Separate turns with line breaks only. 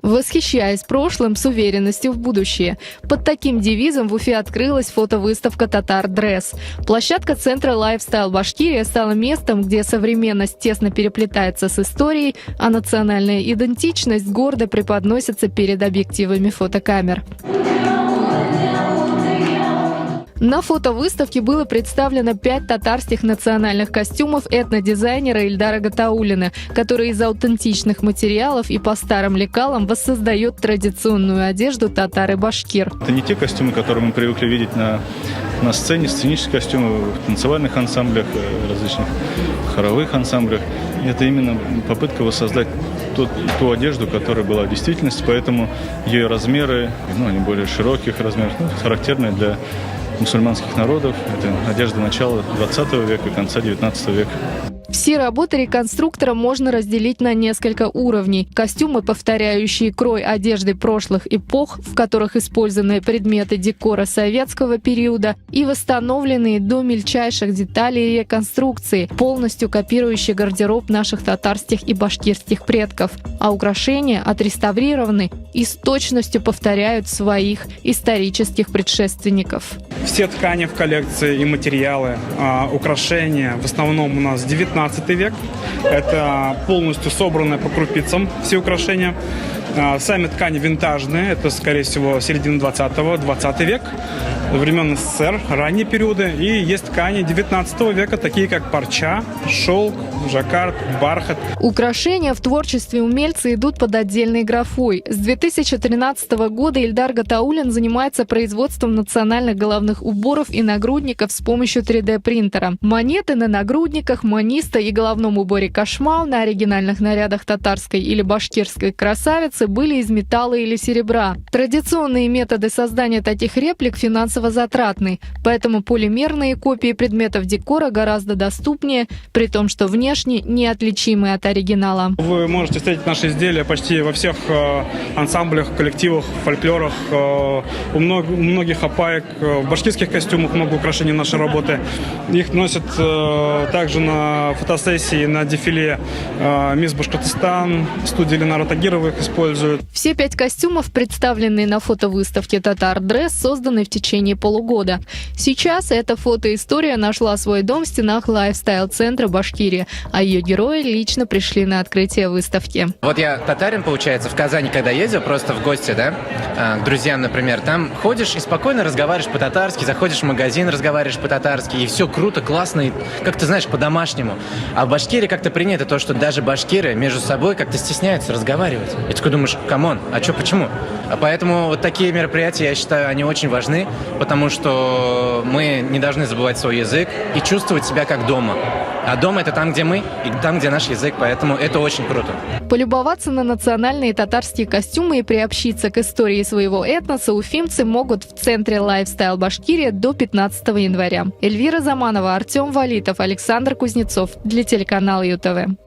Восхищаясь прошлым с уверенностью в будущее. Под таким девизом в Уфе открылась фотовыставка «Татар Дресс». Площадка центра «Лайфстайл Башкирия» стала местом, где современность тесно переплетается с историей, а национальная идентичность гордо преподносится перед объективами фотокамер. На фотовыставке было представлено 5 татарских национальных костюмов этнодизайнера Ильдара Гатауллина, который из аутентичных материалов и по старым лекалам воссоздает традиционную одежду татар и башкир.
Это не те костюмы, которые мы привыкли видеть на сцене, сценические костюмы в танцевальных ансамблях, различных хоровых ансамблях. Это именно попытка воссоздать ту одежду, которая была в действительности, поэтому ее размеры, они более широких размеров, характерные для мусульманских народов. Это одежда начала 20 века, конца 19 века.
Все работы реконструктора можно разделить на несколько уровней. Костюмы, повторяющие крой одежды прошлых эпох, в которых использованы предметы декора советского периода и восстановленные до мельчайших деталей реконструкции, полностью копирующие гардероб наших татарских и башкирских предков. А украшения отреставрированы и с точностью повторяют своих исторических предшественников.
Все ткани в коллекции и материалы, украшения в основном у нас 19 век. Это полностью собранные по крупицам все украшения. Сами ткани винтажные, это, скорее всего, середина 20 век, времен СССР, ранние периоды. И есть ткани 19 века, такие как парча, шелк, жаккард, бархат.
Украшения в творчестве умельца идут под отдельной графой. С 2013 года Ильдар Гатауллин занимается производством национальных головных уборов и нагрудников с помощью 3D-принтера. Монеты на нагрудниках, маниста и головном уборе кашмал на оригинальных нарядах татарской или башкирской красавицы были из металла или серебра. Традиционные методы создания таких реплик финансово затратны, поэтому полимерные копии предметов декора гораздо доступнее, при том, что внешне неотличимы от оригинала.
Вы можете встретить наши изделия почти во всех ансамблях, коллективах, фольклорах. У многих апаек, в башкирских костюмах много украшений нашей работы. Их носят также на фотосессии, на дефиле «Мисс Башкортостан», студия Ленара Тагирова их используют.
Все 5 костюмов, представленные на фотовыставке «Татар Дресс», созданы в течение полугода. Сейчас эта фотоистория нашла свой дом в стенах лайфстайл-центра Башкирия, а ее герои лично пришли на открытие выставки.
Вот я татарин, получается, в Казани, когда ездил просто в гости, к друзьям, например, там ходишь и спокойно разговариваешь по-татарски, заходишь в магазин, разговариваешь по-татарски, и все круто, классно, и как ты знаешь, по-домашнему. А в Башкирии как-то принято то, что даже башкиры между собой как-то стесняются разговаривать. И такой думаешь, камон, а что, почему? А поэтому вот такие мероприятия, я считаю, они очень важны, потому что мы не должны забывать свой язык и чувствовать себя как дома. А дома — это там, где мы, и там, где наш язык, поэтому это очень круто.
Полюбоваться на национальные татарские костюмы и приобщиться к истории своего этноса уфимцы могут в центре «Лайфстайл Башкирия» до 15 января. Эльвира Заманова, Артем Валитов, Александр Кузнецов для телеканала ЮТВ.